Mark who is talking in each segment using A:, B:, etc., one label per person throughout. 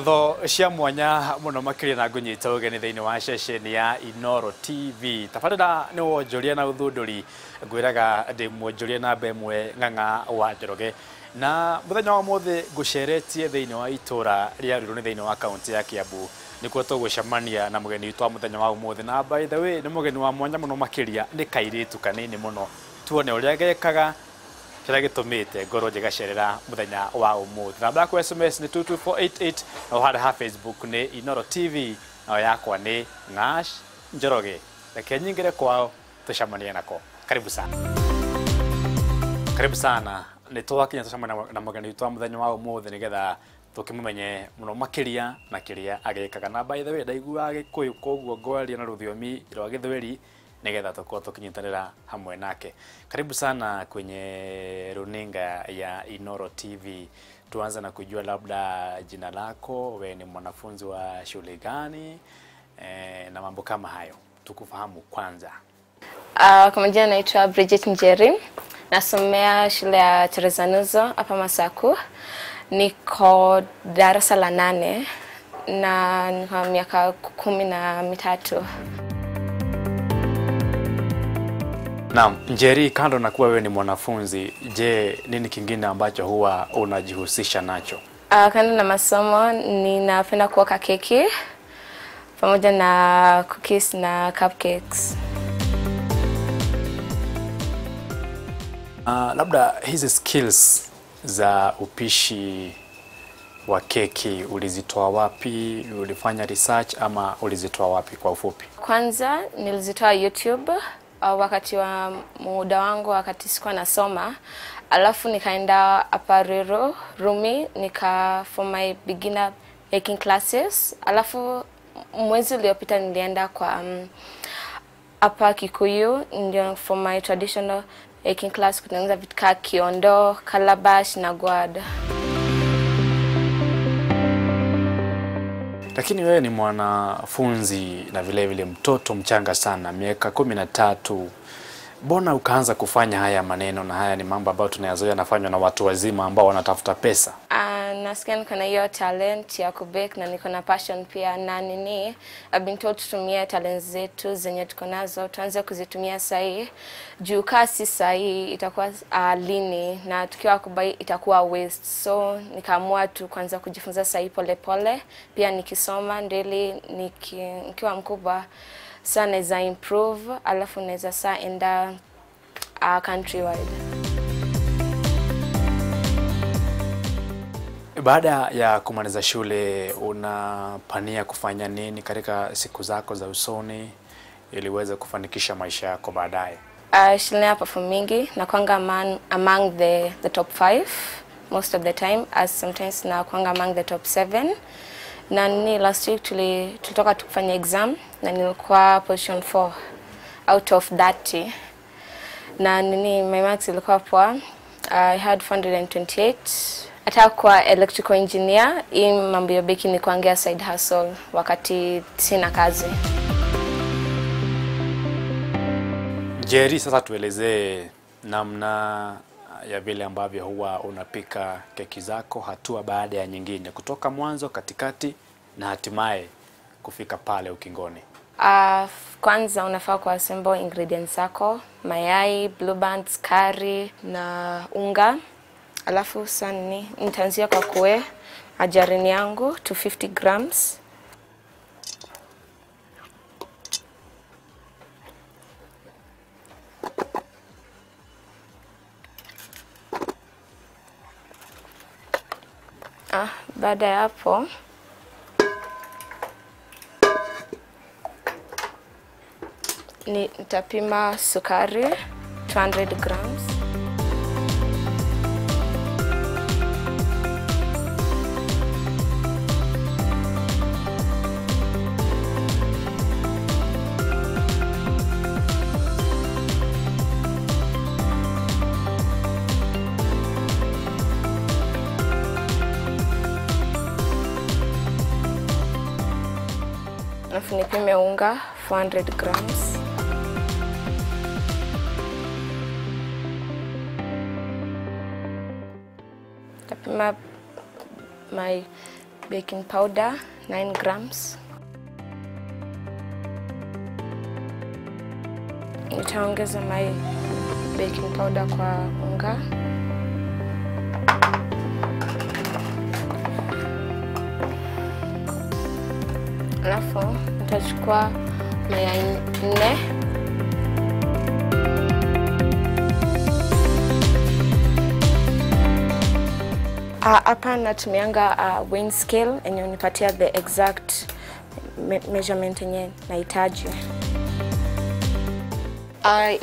A: Ngatho cia mwanya muno makiri na ngunyita ugeni thiini wa ceceni ya Inoro TV. Tabarira ni wonjoria na uthunduri ngwiraga ndi mwonjoria na bemwe ng'ang'a wa Njoroge na muthenya wa mothe nguceretie thiini wa itura ria Ruiru ni thiini wa kaunti ya Kiambu nikuo tugucemania na mugeni witu wa muthenya wa umothe na by the way ni mugeni wa mwanya muno makiria ni kairitu kanini muno tuone uria gekaga kira gitumite ngoro njigacerera muthenya wa umothe. Namba ya SMS ni 22488 na hada ha Facebook ni Inoro TV na yakwa ni Njoroge. Reke nyingire kwao tucemanie nako. Karibu sana. Karibu sana. Ni twakinya tucemania na mugeni witu wa muthenya wa umothe nigetha tukimumenye muno makiria na kiria agekaga. Na by the way ndaigua Gikuyu koguo ngwaria na ruthiomi rwa Githweri nigetha tukorwo tukinyitanira hamwe nake. Karibu sana kwenye runinga ya Inoro TV. Tuanze na kujua labda jina lako, wewe ni mwanafunzi wa shule gani na mambo kama hayo. Tukufahamu kwanza.
B: Kwa majina naitwa Bridget Njeri. Nasomea shule ya Terezanuzo hapa Masaku. Niko darasa la 8 na niko miaka 13.
A: Naam, Njeri, kando na kuwa wewe ni mwanafunzi, je, nini kingine ambacho huwa unajihusisha nacho?
B: Kando na masomo ninapenda kuoka keki pamoja na cookies na cupcakes.
A: Labda hizi skills za upishi wa keki ulizitoa wapi? Ulifanya research ama ulizitoa wapi kwa ufupi?
B: Kwanza nilizitoa YouTube wakati wa muda wangu wakati sikuwa nasoma, alafu nikaenda hapa Ruiru Rumi for my beginner baking classes. Alafu mwezi uliopita nilienda kwa hapa Kikuyu ndio for my traditional baking class kutengeneza vitu kama kiondo, calabash na gwada.
A: Lakini wewe ni mwanafunzi na vile vile mtoto mchanga sana, miaka 13. Mbona ukaanza kufanya haya maneno, na haya ni mambo ambayo tunayazoea nafanywa na watu wazima ambao wanatafuta pesa?
B: Nasikia niko na hiyo talent ya kubake na niko na passion pia, na I've been told tutumie talents zetu zenye tuko nazo tuanze kuzitumia sahi. Juu kasi sahi itakuwa lini na tukiwa kubai itakuwa waste. So nikaamua tu kwanza kujifunza sahi pole pole, pia nikisoma ndeli nikiwa mkubwa sana naweza improve, alafu naweza saa enda countrywide.
A: Baada ya kumaliza shule unapania kufanya nini katika siku zako za usoni ili uweze kufanikisha maisha yako baadaye?
B: Shule hapa for mingi na kwanga among the top 5 most of the time, as sometimes na kwanga among the top 7. Na last week tulitoka tukifanya exam na nilikuwa position 4 out of 30. Na my marks ilikuwa poa. I had 428. Hata kwa electrical engineer, hii mambo ya baking ni kuangia side hustle wakati sina kazi.
A: Njeri, sasa tuelezee namna ya vile ambavyo huwa unapika keki zako hatua baada ya nyingine, kutoka mwanzo, katikati na hatimaye kufika pale ukingoni.
B: Kwanza unafaa kuassemble ingredients zako, mayai, blue band, sukari na unga. Alafu sasa nitaanzia kwa kuwe majarini yangu 250 grams. Baada ya hapo nitapima sukari 200 grams. Alafu nipime unga 400 grams. Tapima my baking powder 9 grams. Nitaongeza my baking powder kwa unga. Alafu nitachukua mayai 4. Hapa natumianga weighing scale yenye unipatia the exact measurement yenye nahitaji.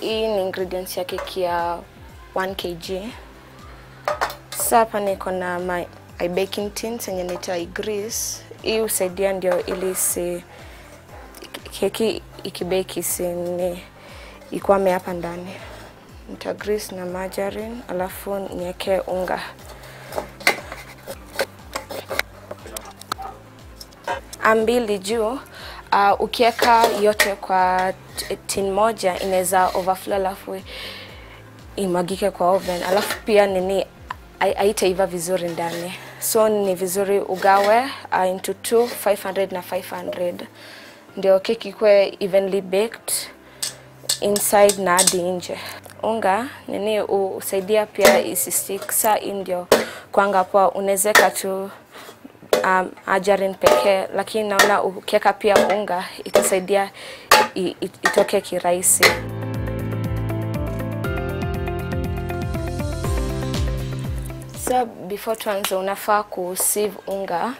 B: Hii ni ingredients ya keki ya 1 kg. Sasa hapa niko na my baking tin yenye naita grease. Hii usaidia ndio ili keki ikibake ikwame hapa ndani. Nita grease na margarine alafu niweke unga. Ambili juu, ukieka yote kwa tin moja inaweza overflow alafu imagike kwa oven. Alafu pia haitaiva vizuri ndani. So ni vizuri ugawe into 2, 500 na 500. Ndio keki ikuwe evenly baked inside na hadi nje. Unga usaidia pia isistick. Sa ndio kwanga poa unawezeka tu margarine pekee, lakini naona ukiweka pia unga itasaidia itoke kirahisi. So before tuanze unafaa kusieve unga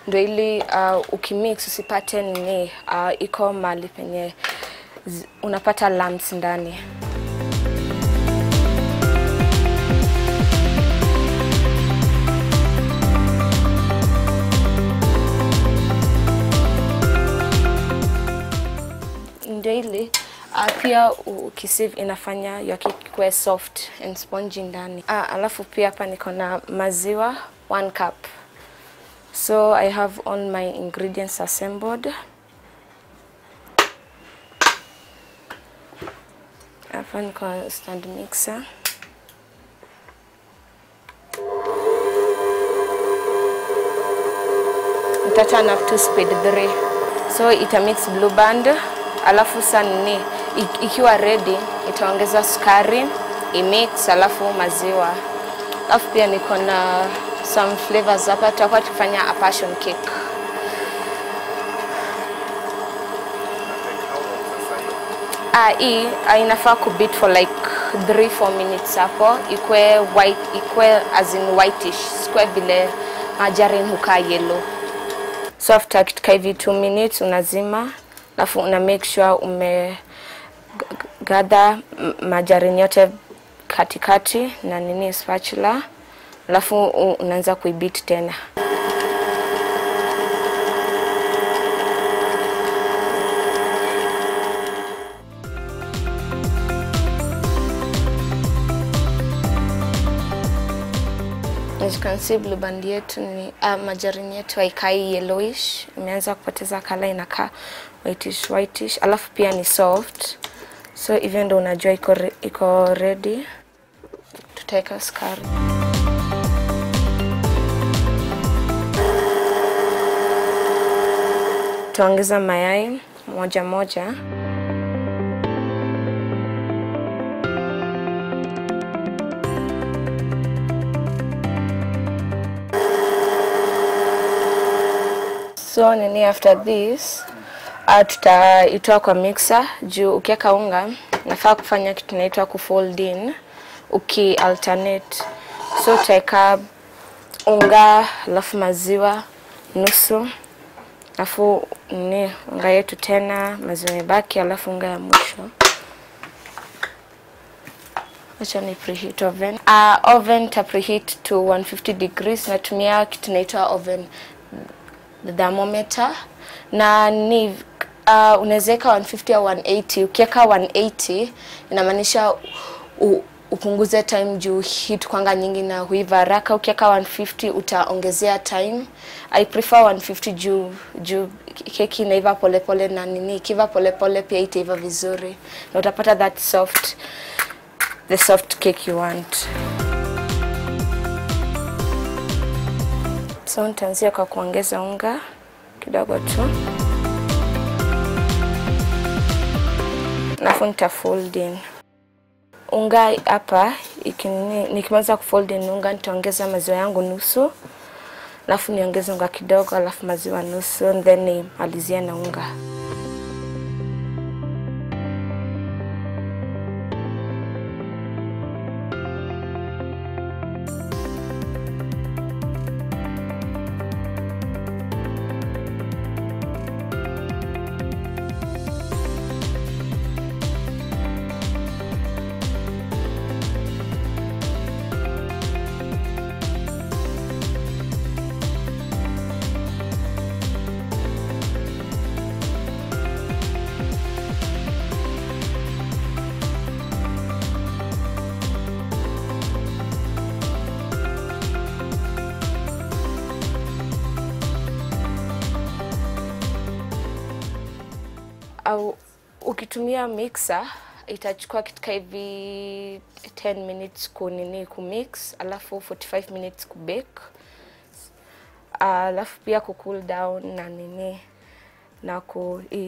B: ndio ili ukimix usipate iko mali penye unapata lumps ndani. Daily pia ukisieve inafanya your cake kuwe soft and spongy ndani. Alafu pia hapa niko na maziwa 1 cup. So I have all my ingredients assembled. Hapa niko stand mixer. Nita turn up to speed 3. So ita mix blue band. Alafu sasa ikiwa ready itaongeza sukari, imix alafu maziwa. Alafu pia niko na some flavors hapa tutakuwa tukifanya a passion cake. Hii inafaa kubeat for like 3-4 minutes hapo ikwe white, ikwe as in whitish, sikwe vile margarine hukaa yellow. So after kitika hivi 2 minutes unazima. Alafu una make sure gather margarine yote katikati na spatula. Alafu unaanza kuibeat tena. As you can see blue band yetu margarine yetu haikai yellowish, imeanza kupoteza color, inakaa whitish. Alafu pia ni soft. So even though unajua iko ready, tutaweka sukari. Tuongeza mayai moja. So after this tutaitoa kwa mixer. Juu ukiweka unga nafaa kufanya kitu inaitwa kufold in alternate. So tutaweka unga alafu maziwa nusu, alafu unga yetu tena, maziwa yabaki, alafu unga ya mwisho. Acha ni preheat oven. Oven ta preheat to 150 degrees. Natumia kitu inaitwa oven thermometer na unawezeka 150 au 180. Ukiweka 180 inamaanisha upunguze time juu heat kwanga nyingi na huiva haraka. Ukiweka 150 utaongezea time. I prefer 150 juu keki inaiva polepole na ikiva polepole pia itaiva vizuri na utapata that the soft cake you want. So nitaanzia kwa kuongeza unga kidogo tu. Alafu nita fold in. Unga hapa nikimaliza kufold in unga nitaongeza maziwa yangu nusu. Alafu niongeze unga kidogo, alafu maziwa nusu, and then nimalizie na unga. Au ukitumia mixer itachukua kitu hivi 10 minutes kumix, alafu 45 minutes kubake, alafu pia cool down na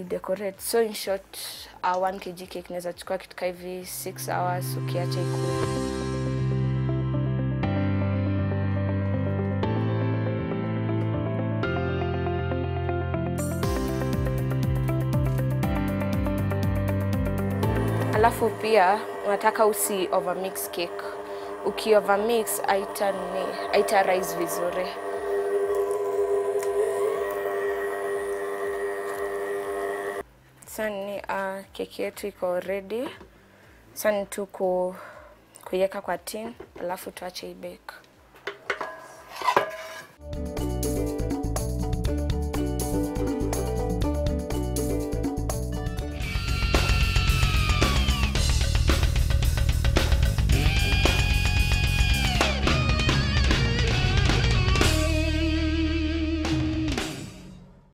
B: decorate. So in short, 1 kg cake inaweza chukua kitu hivi 6 hours ukiacha ikue. Alafu pia unataka usi overmix cake. Uki overmix haita rise vizuri. Sasa keki yetu iko ready. Sasa tu kuiweka kwa tin, alafu tuache ibake.